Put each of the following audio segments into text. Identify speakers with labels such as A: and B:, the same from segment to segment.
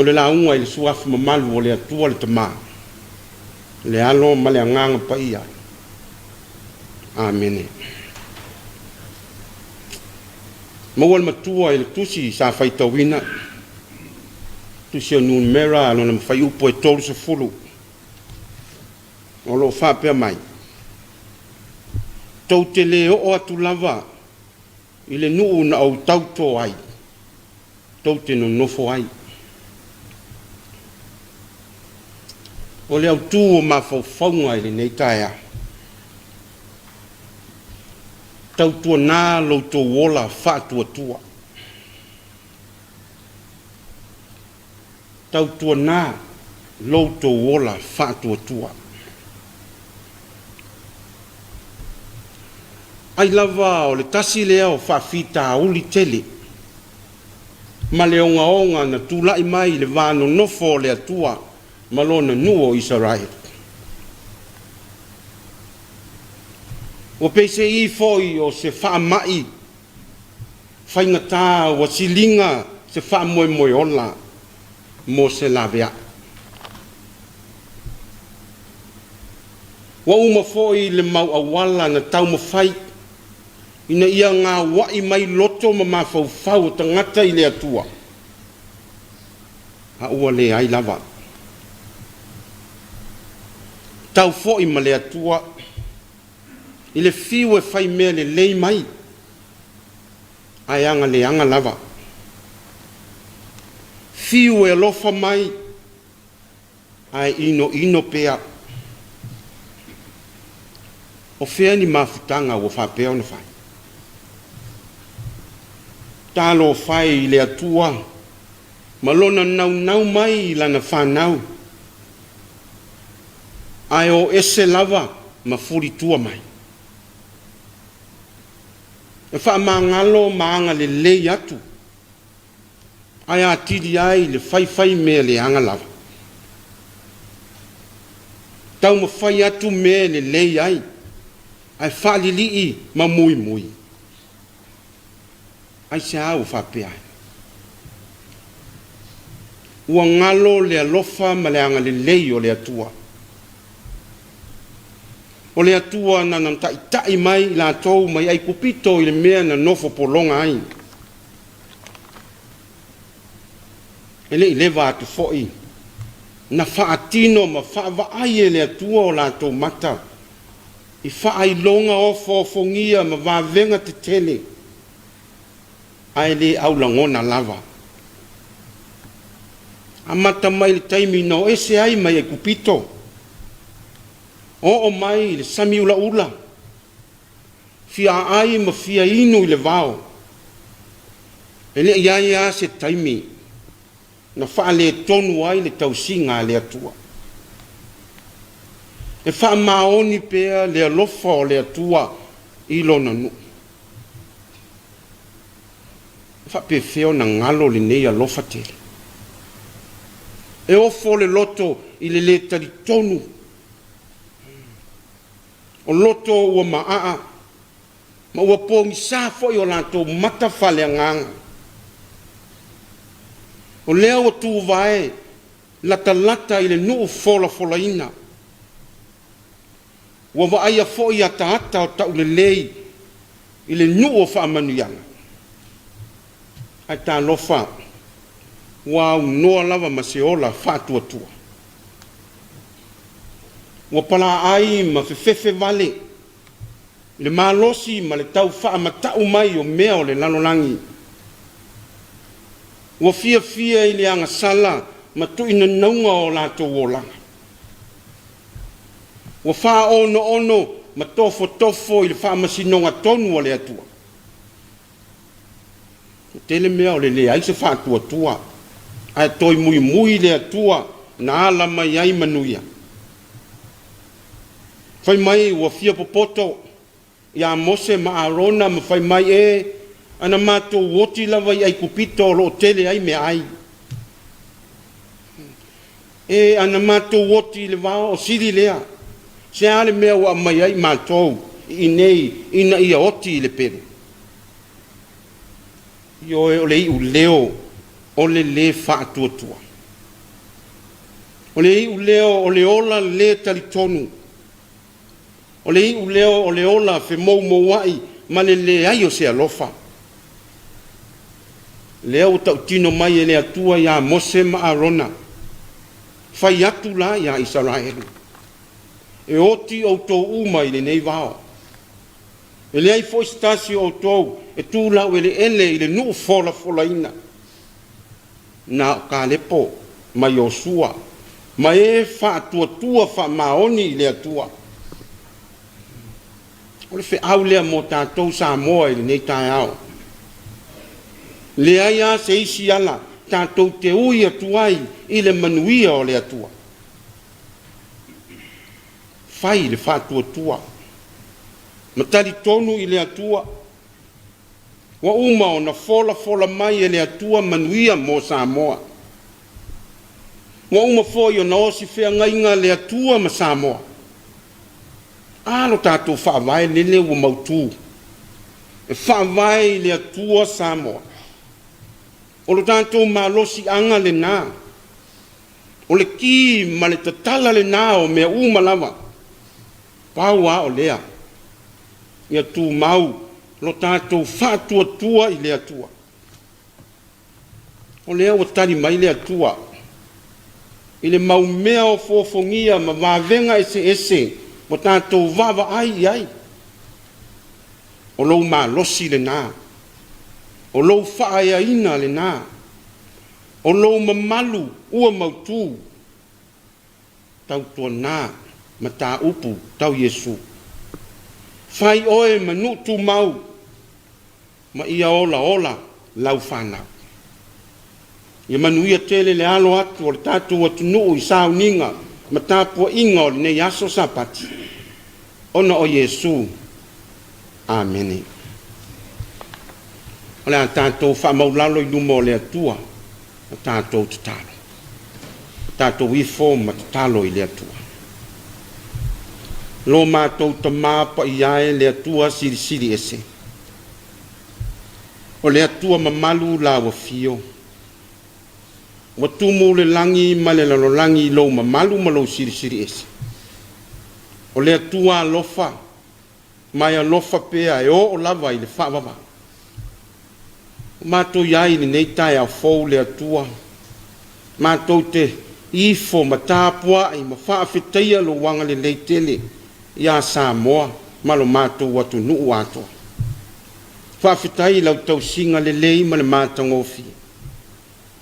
A: o le launga i le suafu mamalu o le atua le tamā le alo ma le agaga paia. Amene. Maua le matua i le tusi sa faitauina tusi o numera alona mafai upu e 30 o loo faapea mai tou te lē o'o atu lava i le nuu na ou tauto ai tou te nonofo ai o le autū o mafaufauga i lenei taea tautuanā loutou ola faatuatua tautuanā loutou ola faatuatua ai lava o le tasi lea o faafitauli tele ma le ogaoga na tulaʻi mai le vanonofo o le atua ma lona nuu o Isarael. O peisei fo'i o se faamaʻi faigatā ua siliga se faamoemoe ola mo se laveaʻi. Ua uma fo'i le mauauala na taumafai ina ia gauaʻi mai loto ma mafaufau o tagata i le atua a ua leai lava tau fo'i ma le atua i le fiu e fai mea lelei mai ae agaleaga lava fiu e alofa mai ae inoino pea o fea ni mafutaga ua faapea ona fai talo fai i le atua ma lona naunau mai i lana fanau ae o ese lava ma furitua mai e faamagalo ma aga lelei atu ae atili ai le faifai mea leaga lava taumafai atu mea lelei ai ae faalili'i ma muimui ai se au faapea ua galo le alofa ma le agalelei o le atua o le atua na taʻitaʻi mai i latou mai ai kupito i le mea na nofo pologa ai e leʻi leva atu foʻi na faatino ma faavaai e le atua o latou mata i faailoga ofoofogia ma vavega tetele ae lē aulagona lava amata mai le taimi na o ese ai mai ai kupito o'o mai le sami ulaʻula fiaai ma fiainu i le vao e leʻi ai a se taimi na faaletonu ai le tausiga a le atua e faamaoni pea le alofa o le atua i lona nuu faapefea ona galo lenei alofa tele e ofo le loto i le lē talitonu o loto ua maaʻa ma ua pogisā foʻi o latou mata faleagaga o lea ua tuvae latalata i le nuu folafolaina ua vaaia foʻi ataata o taʻulelei i le nuu o faamanuiaga ae talofa ua aunoa lava ma se ola faatuatua ua palaai ma fefefe vale le malosi ma le tau faamataʻu mai o mea o le lalolagi ua fiafia i le agasala ma tuʻinanauga o latou olaga ua faaonoono ma tofotofo i le faamasinoga tonu o le atua tele mea o le leai se faatuatua ae toi muimui le atua na ala mai ai manuia fai mai ua fia popoto ia Mose ma Arona ma fai mai e ana matou oti lava i ai kupito o loo tele ai mea ai e ana matou oti le vao o sili lea se a le mea ua mai ai matou i nei ina ia oti i le pelu io e o le iu leo o le lē faatuatua O le iu leo o le ola le talitonu. O le iu leo o le ola fe mou wai ma le ai o se alofa. Leo tau tino mai e le atua ia Mose ma Arona. Fai atu la ia Israelu. E oti o tō uma i le nei vao. E le ai fo stasi o tō e tū lau e le ele i le nuu fola ina. Na ka lepo ma Yosua. Ma e fa tua fa maoni i le atua. O le fe au lea mo tātou Samoa i le nei tae au. Le aia se isi ala tātou te ui atuai i le manuia o le atua. Fai le whātua tua. Matari tonu i le atua. Wa uma o na fola mai e le atua manuia mo Samoa. Wa uma fo i o na osi whea ngainga le atua ma Samoa. Alo tātou whaavai lele ua mautu. E whaavai le atua Samoa. O lo tātou malosi anga le nā. O le ki ma le tatala le nā o mea umalawa. Paua o lea. Ia tū mau lo tātou whātua tua i le atua. O lea o tari mai le atua. I le mau mea o fofongia ma wavenga ese. Mo tātou wawa ai. O lo malosi le nā. O lou whaaya ina le nā. O lou mamalu ua mautu. Tau tua nā, ma tā upu, tau Yesu. Whai oe manutu mau, ma ia ola, lau whanau. Ia manuia tele le alo atu, o le tātou atu nuu i sāu ninga, ma tāpua inga o le nei aso sapati. Ona o Yesu. Amene. O le a tātou whamaulalo i luma o le atua, a tātou tatalo. Tātou i fōma tatalo i le atua. Lo mātou ta māpa i ae le atua siri ese. O le atua mamalu la wa fio. Wa tumu le langi ma le lalolangi lo mamalu ma lo siri ese. O le atua alofa, mai alofa pea e o lava i le whawawa. Mātou iai ni nei tai a fōu le atua. Mātou te ifo ma tāpua i ma whaafetaia lo wanga le leitele ia Samoa ma lo mātou watu nuu atoa. Whaafetai lau tau singa le lei ma le mātou ngofi.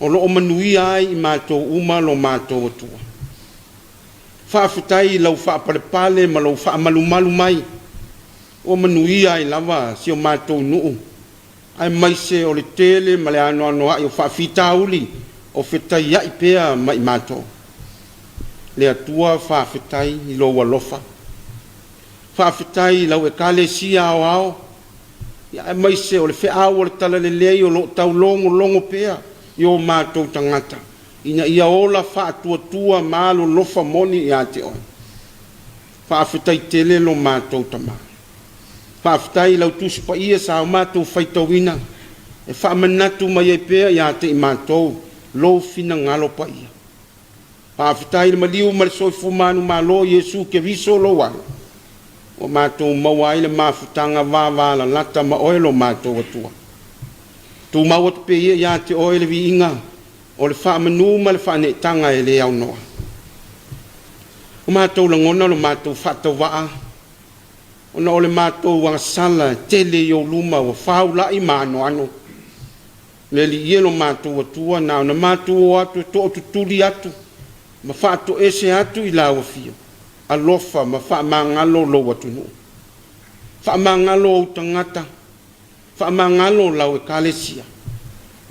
A: O lo o manui ai i mātou uma lo mātou atua. Whaafetai lau whaaparepale ma lo whaamalumalu mai. O manui ai lava si o mātou nuu. Ai mai se o le tele ma le ano ai o whaafita uli o whetai ai pea mai mātou. Le atua whaafetai i lo walofa. Whaafetai lau e kale sia o ao. Ia ai mai se o le wheau o le tala le lei o lo tau longo pea i o mātou tangata. Ina ia ola whaatua mālo lofa moni i ate oi. Whaafetai tele lo mātou tamaa. Whaafetai lau tusi pa ia sa o mātou whaitawina. E whaamanatu mai e pēr i ate i mātou. Lo fina ngalo pa ia. Whaafetai le maliu ma le soifu manu malo Yesu ke viso lo wale. O mātou mawai le mafutanga wāwala lata ma oelo mātou atua. Tu mawat pe ia i ate oele vi inga. O le whaamanu ma le whaanetanga e le au noa. O mātou langona lo mātou whatawaa. Ona ole mātou wanga sala tele i o luma wa whaula i māno ano. Le li ielo mātou atua na ona mātou o atu to o tutuli atu. Ma whaato ese atu i lawa fio. Alofa ma whaamangalo lo atu no. Whaamangalo o tangata. Whaamangalo lau e kalesia.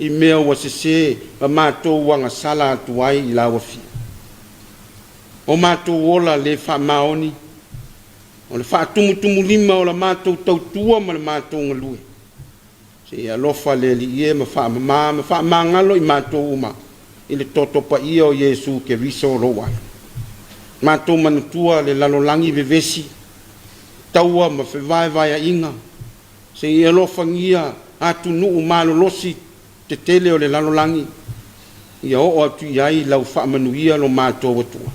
A: I mea wa sese ma mātou wanga sala atu ai i lawa fio. O mātou ola le whaamaoni. O le whaatumutumu lima o la mātou tautua ma le mātou ngalue. Se alofa le li ie ma whaamangalo i mātou uma. I le toto pa ia o Yesu ke viso lo wale. Mātou manutua le lalolangi vevesi. Taua ma whewaiwai a inga. Se alofa ngia atu nuu malo losi te tele o le lalolangi. ia o atu iai lau whaamanuia lo mātou atua.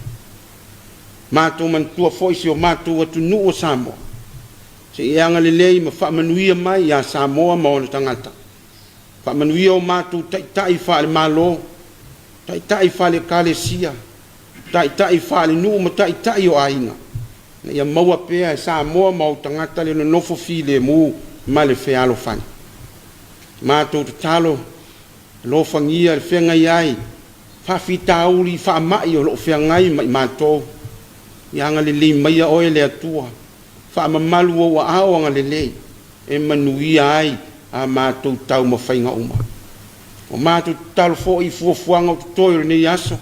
A: Mātou mantua fo'i si o mātou atu nuu o Samoa. Se i anga lelei ma whaamanuia mai ia Samoa ma ona tangata. Whaamanuia o mātou tai whaale malo, tai whaale kalesia, tai whaale nuu ma tai o ainga. Na ia maua pea e Samoa ma o tangata le no nofo file mu ma le whealo whani. Mātou te talo, lo whangia le whengai ai, whawhita auri whaamai o lo whengai mai mātou. Ianga le lei maia oe le atua, whaamamalu o wa aoanga le lei, e manuia ai a mātou tau ma whainga uma. O mātou talo fo i fuafuanga o tutoio le nei aso,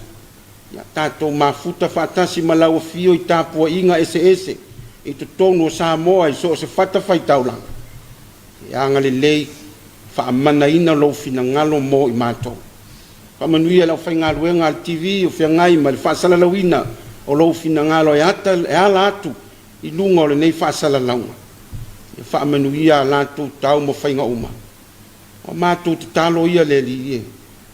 A: ia tātou mafuta whaatasi malaua fio i tāpua inga ese, i tutono o Samoa i so se whata whaitaulanga. Ianga le lei, whaamana ina lo fina ngalo mo i mātou. Whaamanuia lau whaingaluenga al TV o whiangai ma le whaasalalawina o lo fina ngalo e ala atu i lunga o le nei whaasalalaunga. Ia whaamanuia lātou tau mo whainga uma. O mātou te talo ia le li e.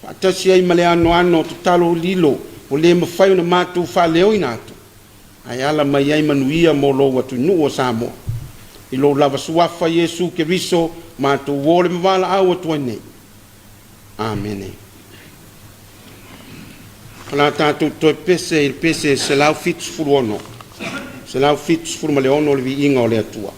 A: Whaatasi ai ma le ano te talo lilo o le mawhai na mātou whaleo i nātou. Ai ala mai ai manuia mo lo atu nuu o Samoa. I lo lava suafa Yesu ke riso mātou wole mawala au atua nei. Amen. Ala tātou toi pese se lau fitus furu ono. Se lau fitus furu ma le ono le vi inga o le atua.